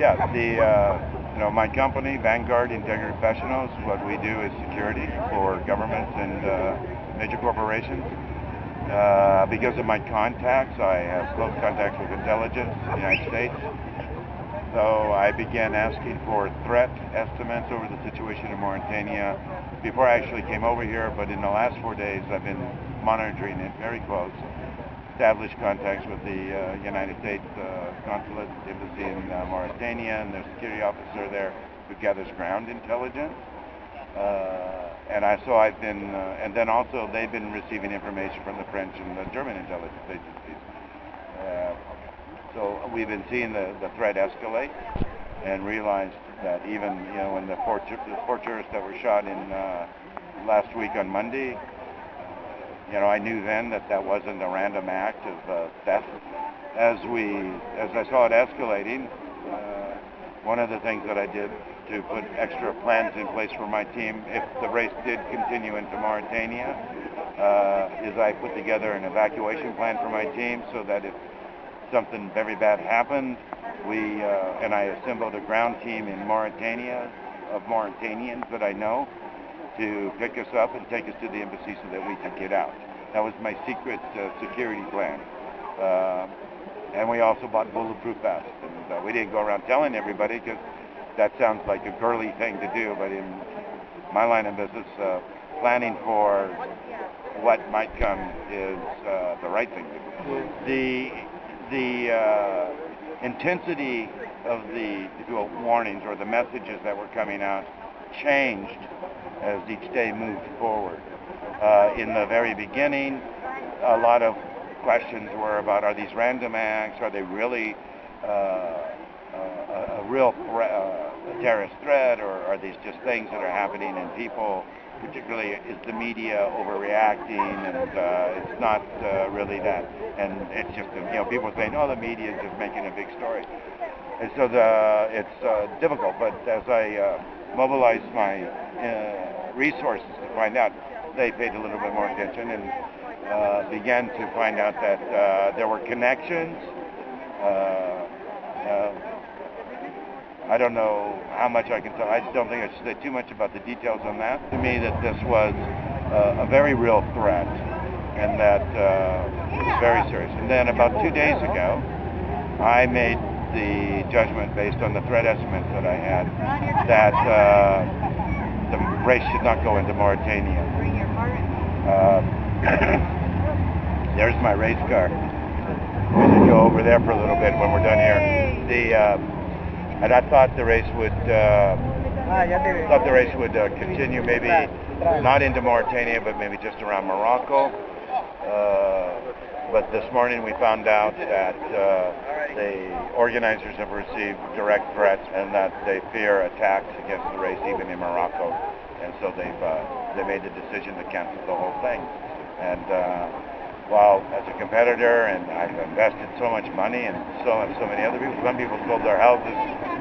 Yeah, my company, Vanguard Integrity Professionals, what we do is security for governments and major corporations. Because of my contacts, I have close contacts with intelligence in the United States. So I began asking for threat estimates over the situation in Mauritania before I actually came over here, but in the last 4 days I've been monitoring it very close. Established contacts with the United States consulate embassy in Mauritania and their security officer there who gathers ground intelligence. And then also they've been receiving information from the French and the German intelligence agencies. So we've been seeing the threat escalate and realized that even when the four tourists that were shot in last week on Monday, I knew then that wasn't a random act of theft. As I saw it escalating, one of the things that I did to put extra plans in place for my team if the race did continue into Mauritania is I put together an evacuation plan for my team so that if something very bad happened, and I assembled a ground team in Mauritania of Mauritanians that I know to pick us up and take us to the embassy so that we could get out. That was my secret security plan. And we also bought bulletproof vests. And we didn't go around telling everybody because that sounds like a girly thing to do, but in my line of business, planning for what might come is the right thing to do. The intensity of the warnings or the messages that were coming out changed as each day moved forward. In the very beginning, a lot of questions were about, are these random acts? Are they really a real terrorist threat, or are these just things that are happening and people, particularly is the media overreacting, and it's not really that, and it's just people saying, oh, the media is just making a big story, and so it's difficult. But as I mobilized my resources to find out, they paid a little bit more attention and began to find out that there were connections. I don't know how much I can tell. I don't think I should say too much about the details on that. To me, that this was a very real threat, and that it was very serious. And then about 2 days ago, I made the judgment based on the threat estimates that I had that the race should not go into Mauritania. There's my race car. We should go over there for a little bit when we're done here. And I thought the race would continue, maybe not into Mauritania, but maybe just around Morocco. But this morning we found out that the organizers have received direct threats and that they fear attacks against the race even in Morocco. And so they made the decision to cancel the whole thing. And while as a competitor, and I've invested so much money, and so have so many other people. Some people sold their houses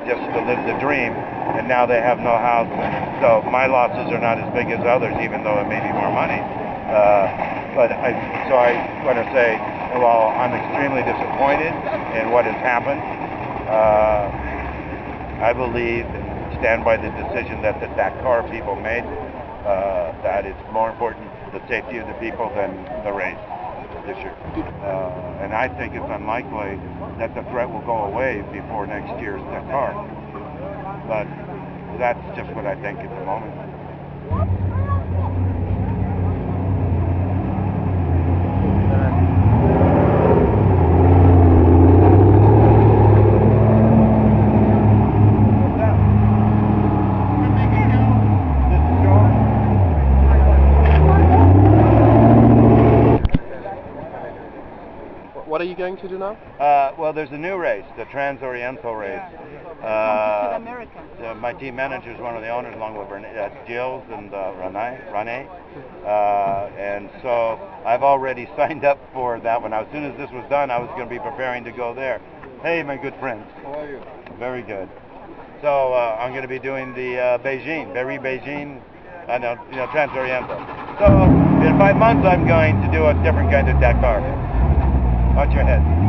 just to live the dream, and now they have no house. And so my losses are not as big as others, even though it may be more money. But I want to say, while I'm extremely disappointed in what has happened, I believe and stand by the decision that the Dakar people made, that it's more important the safety of the people than the race this year. And I think it's unlikely that the threat will go away before next year's Dakar. But that's just what I think at the moment. What are you going to do now? Well, there's a new race, the Trans-Oriental race. My team manager is one of the owners, along with Gilles and Ronn. And so I've already signed up for that one. As soon as this was done, I was going to be preparing to go there. Hey, my good friends. How are you? Very good. So I'm going to be doing the Beijing Trans-Oriental. So in 5 months, I'm going to do a different kind of Dakar. Watch your head.